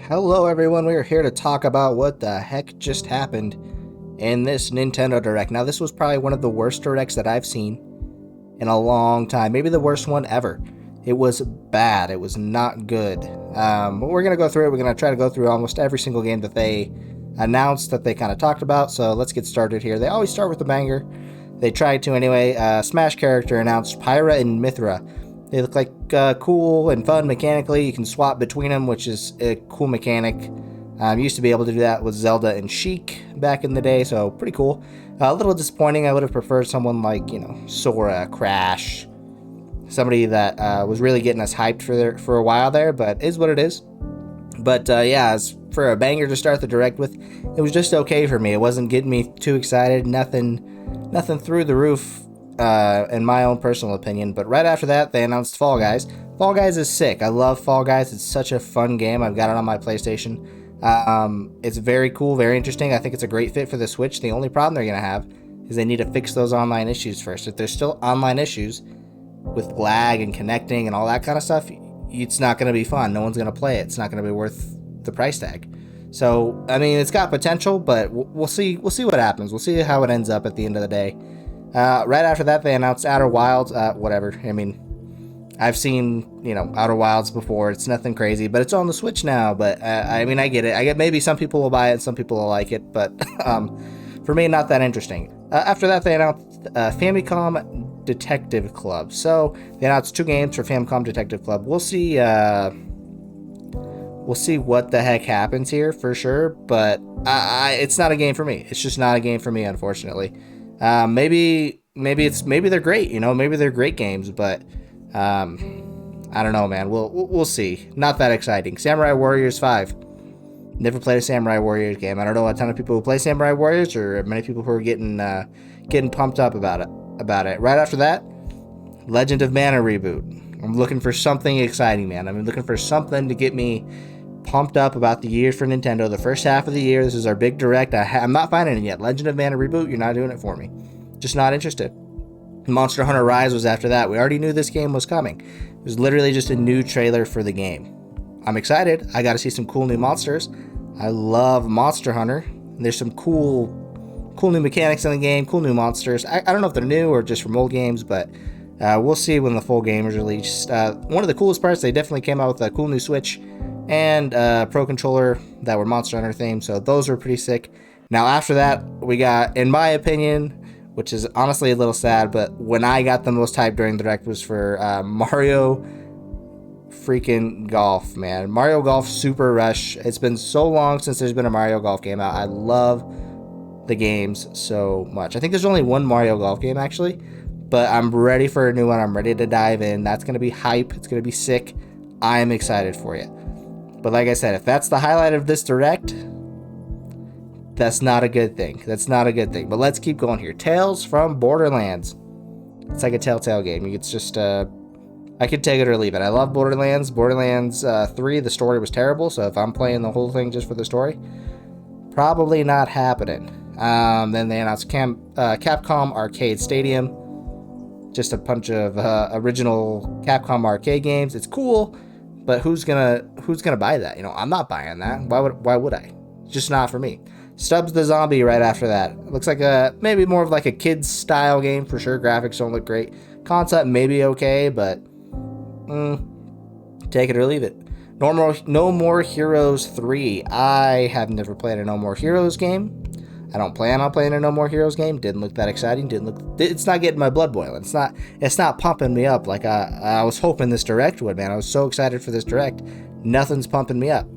Hello everyone, we are here to talk about what the heck just happened in this Nintendo Direct. Now this was probably one of the worst Directs that I've seen in a long time, maybe the worst one ever. It was bad, it was not good. But we're going to go through it, we're going to try to go through almost every single game that they announced, that they kind of talked about, so let's get started here. They always start with a banger. They tried to anyway. Smash character announced Pyra and Mithra. They look like cool and fun mechanically. You can swap between them, which is a cool mechanic. Used to be able to do that with Zelda and Sheik back in the day, so pretty cool. A little disappointing. I would have preferred someone like, Sora, Crash, somebody that was really getting us hyped for a while there, but is what it is. But yeah, as for a banger to start the Direct with, it was just okay for me. It wasn't getting me too excited. Nothing through the roof. In my own personal opinion. But right after that, they announced Fall Guys. Fall Guys is sick. I love Fall Guys. It's such a fun game. I've got it on my PlayStation. It's very cool, very interesting. I think it's a great fit for the Switch. The only problem they're going to have is they need to fix those online issues first. If there's still online issues with lag and connecting and all that kind of stuff, it's not going to be fun. No one's going to play it. It's not going to be worth the price tag. So, I mean, it's got potential, but we'll see what happens. We'll see how it ends up at the end of the day. Right after that, they announced Outer Wilds. Whatever. I mean, I've seen, Outer Wilds before. It's nothing crazy, but it's on the Switch now. But, I mean, I get it. I get maybe some people will buy it, some people will like it, but for me, not that interesting. After that, they announced Famicom Detective Club. So, they announced 2 games for Famicom Detective Club. We'll see what the heck happens here for sure, but it's not a game for me. It's just not a game for me, unfortunately. Maybe they're great, maybe they're great games, but I don't know, man. We'll see. Not that exciting. Samurai Warriors 5. Never played a Samurai Warriors game. I don't know a ton of people who play Samurai Warriors, or many people who are getting pumped up about it. Right after that, Legend of Mana reboot. I'm looking for something exciting, man. I'm looking for something to get me pumped up about the year for Nintendo. The first half of the year, this is our big Direct. I'm not finding it yet. Legend of Mana reboot, you're not doing it for me. Just not interested. Monster Hunter Rise was after that. We already knew this game was coming. It was literally just a new trailer for the game. I'm excited. I got to see some cool new monsters. I love Monster Hunter. There's some cool new mechanics in the game, cool new monsters. I don't know if they're new or just from old games, but we'll see when the full game is released. One of the coolest parts, they definitely came out with a cool new Switch and Pro Controller that were Monster Hunter themed, so those were pretty sick. Now after that, we got, in my opinion, which is honestly a little sad, but when I got the most hype during the Direct was for Mario freaking Golf, man. Mario Golf Super Rush. It's been so long since there's been a Mario Golf game out. I love the games so much. I think there's only one Mario Golf game, actually, but I'm ready for a new one. I'm ready to dive in. That's going to be hype. It's going to be sick. I am excited for it. But like I said, if that's the highlight of this Direct, that's not a good thing. But let's keep going here. Tales from Borderlands. It's like a Telltale game. It's just, I could take it or leave it. I love Borderlands. Borderlands 3, the story was terrible, so if I'm playing the whole thing just for the story, probably not happening. Then they announced Capcom Arcade Stadium. Just a bunch of original Capcom arcade games. It's cool, but who's gonna buy that? I'm not buying that. Why would I? It's just not for me. Stubbs the Zombie right after that. It looks like maybe more of like a kids style game for sure. Graphics don't look great. Concept maybe okay, but take it or leave it. No More Heroes 3. I have never played a No More Heroes game. I don't plan on playing a No More Heroes game. Didn't look that exciting. It's not getting my blood boiling. It's not pumping me up like I was hoping this Direct would, man. I was so excited for this Direct. Nothing's pumping me up.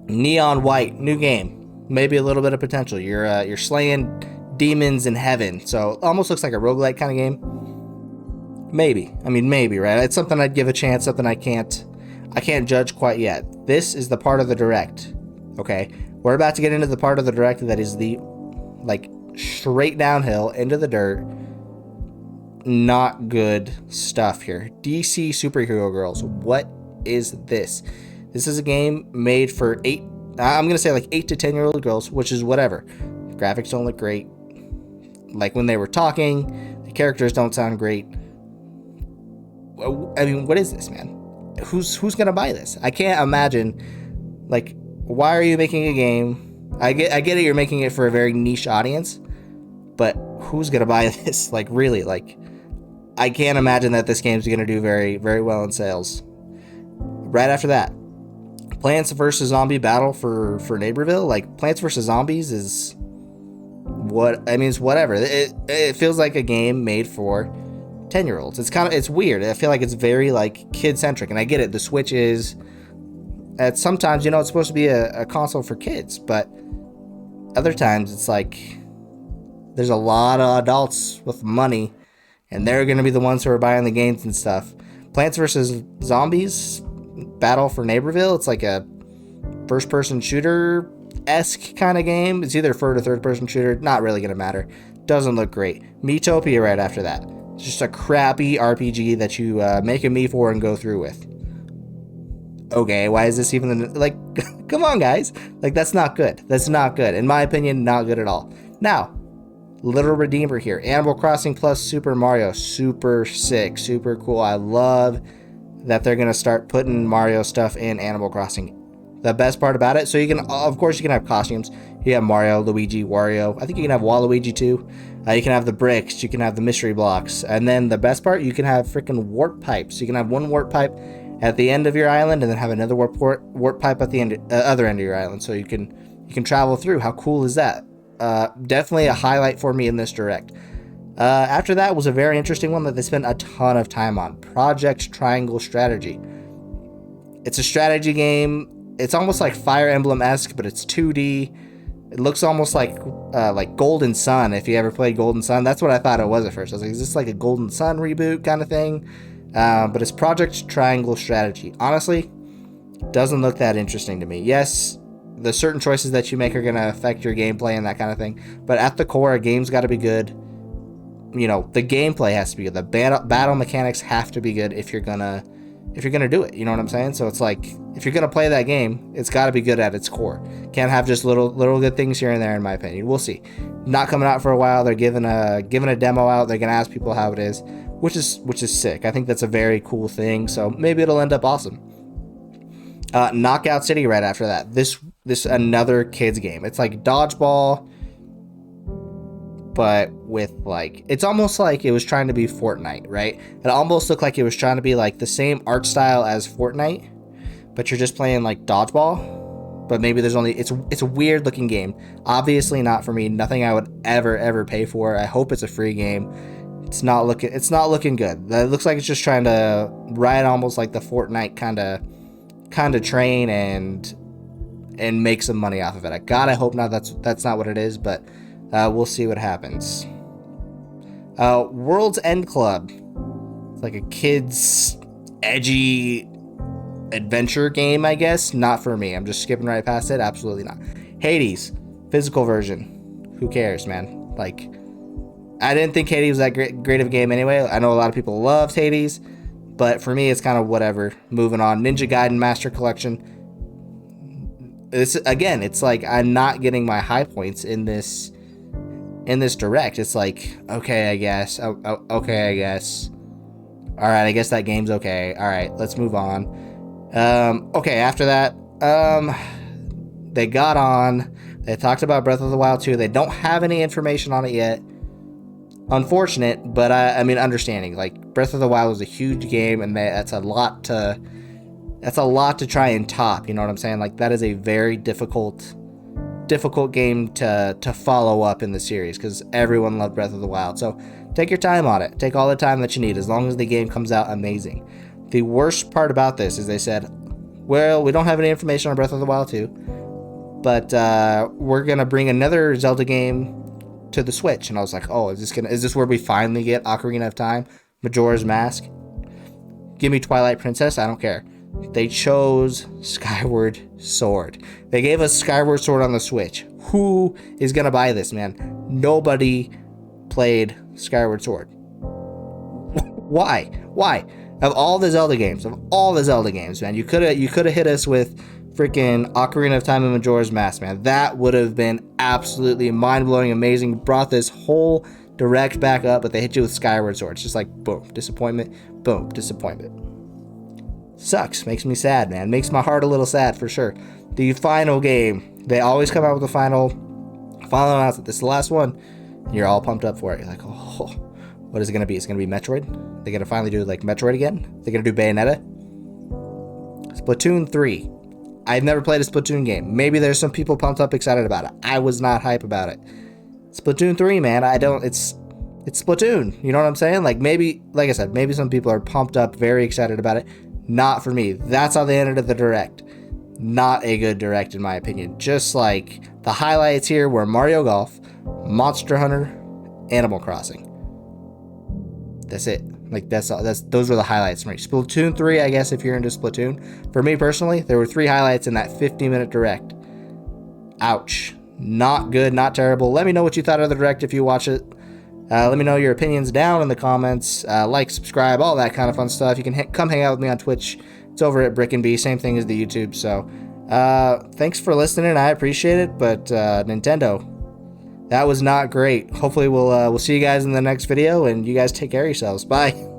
Neon White, new game. Maybe a little bit of potential. You're slaying demons in heaven. So it almost looks like a roguelike kind of game. Maybe, right? It's something I'd give a chance, something I can't judge quite yet. This is the part of the Direct. Okay? We're about to get into the part of the Direct that is the, straight downhill into the dirt. Not good stuff here. DC Superhero Girls. What is this? This is a game made for 8 to 10 year old girls, which is whatever. Graphics don't look great. Like when they were talking, the characters don't sound great. I mean, what is this, man? Who's gonna buy this? I can't imagine Like, why are you making a game? I get it, you're making it for a very niche audience, but who's gonna buy this? Like, really, like, I can't imagine that this game's gonna do very, very well in sales. Right after that, Plants vs. Zombie Battle for Neighborville. Like, Plants vs. Zombies is what I mean. It's whatever. It feels like a game made for 10-year-olds. It's weird. I feel like it's very like kid centric, and I get it. The Switch is at sometimes, it's supposed to be a console for kids, but other times it's like there's a lot of adults with money, and they're going to be the ones who are buying the games and stuff. Plants vs. Zombies Battle for Neighborville. It's like a first-person shooter-esque kind of game. It's either first or third-person shooter. Not really going to matter. Doesn't look great. Miitopia right after that. It's just a crappy RPG that you make a Mii for and go through with. Okay, why is this even like? Come on, guys. Like, that's not good. That's not good. In my opinion, not good at all. Now, little redeemer here. Animal Crossing plus Super Mario. Super sick. Super cool. I love that they're going to start putting Mario stuff in Animal Crossing. The best part about it, so you can, of course, you can have costumes. You have Mario, Luigi, Wario. I think you can have Waluigi too. You can have the bricks. You can have the mystery blocks. And then the best part, you can have freaking warp pipes. You can have one warp pipe at the end of your island, and then have another warp pipe at the other end of your island, so you can travel through. How cool is that? Definitely a highlight for me in this direct. After that was a very interesting one that they spent a ton of time on. Project Triangle Strategy. It's a strategy game. It's almost like Fire Emblem-esque, but it's 2D. It looks almost like Golden Sun, if you ever played Golden Sun. That's what I thought it was at first. I was like, is this like a Golden Sun reboot kind of thing? But it's Project Triangle Strategy. Honestly, doesn't look that interesting to me. Yes, the certain choices that you make are going to affect your gameplay and that kind of thing. But at the core, a game's got to be good. The gameplay has to be good. The battle mechanics have to be good if you're gonna do it. You know what I'm saying? So it's like, if you're gonna play that game, it's got to be good at its core. Can't have just little good things here and there, in my opinion. We'll see. Not coming out for a while. They're giving a demo out. They're gonna ask people how it is, which is sick. I think that's a very cool thing. So maybe it'll end up awesome. Knockout City right after that. This another kids game. It's like dodgeball, but with like, it's almost like it was trying to be Fortnite, right? It almost looked like it was trying to be like the same art style as Fortnite, but you're just playing like dodgeball. But maybe there's only, it's a weird looking game. Obviously not for me. Nothing I would ever pay for. I hope it's a free game. It's not looking good. It looks like it's just trying to ride almost like the Fortnite kind of train and make some money off of it. I hope not. That's not what it is, but we'll see what happens. World's End Club. It's like a kid's edgy adventure game, I guess. Not for me. I'm just skipping right past it. Absolutely not. Hades, physical version. Who cares, man? Like, I didn't think Hades was that great of a game anyway. I know a lot of people loved Hades, but for me, it's kind of whatever. Moving on. Ninja Gaiden Master Collection. It's like I'm not getting my high points in this direct. It's like, okay, I guess. Okay, I guess. All right, I guess that game's okay. All right, let's move on. Okay, after that, they got on. They talked about Breath of the Wild 2. They don't have any information on it yet. Unfortunate, but I mean, understanding. Like, Breath of the Wild was a huge game, and that's a lot to try and top. You know what I'm saying? Like, that is a very difficult game to follow up in the series, because everyone loved Breath of the Wild. So take your time on it. Take all the time that you need, as long as the game comes out amazing. The worst part about this is they said, well, we don't have any information on Breath of the Wild 2, but we're gonna bring another Zelda game to the Switch. And I was like, oh, is this where we finally get Ocarina of Time, Majora's Mask? Give me Twilight Princess, I don't care. They chose Skyward Sword. They gave us Skyward Sword on the Switch. Who is gonna buy this, man? Nobody played Skyward Sword. Why? Of all the Zelda games, man, you could have hit us with freaking Ocarina of Time and Majora's Mask, man. That would have been absolutely mind-blowing, amazing. Brought this whole direct back up, but they hit you with Skyward Sword. It's just like, boom, disappointment. Boom, disappointment. Sucks. Makes me sad, man. Makes my heart a little sad, for sure. the final game. They always come out with the final announcement. This is the last one. You're all pumped up for it. You're like, oh, what is it gonna be? It's gonna be Metroid. They're gonna finally do like Metroid again. They're gonna do Bayonetta. Splatoon 3. I've never played a Splatoon game. Maybe there's some people pumped up, excited about it. I was not hype about it. Splatoon 3, man. It's Splatoon. You know what I'm saying? Like maybe, like I said, maybe some people are pumped up, very excited about it. Not for me. That's how they ended the direct. Not a good direct in my opinion. Just like the highlights here were Mario Golf, Monster Hunter, Animal Crossing. That's it. Like those were the highlights for me. Splatoon 3, I guess if you're into Splatoon. For me personally, there were 3 highlights in that 50-minute direct. Ouch. Not good, not terrible. Let me know what you thought of the direct if you watch it. Let me know your opinions down in the comments. Like, subscribe, all that kind of fun stuff. You can come hang out with me on Twitch. It's over at Brickandb, same thing as the YouTube. So thanks for listening. I appreciate it. But Nintendo, that was not great. Hopefully we'll see you guys in the next video, and you guys take care of yourselves. Bye.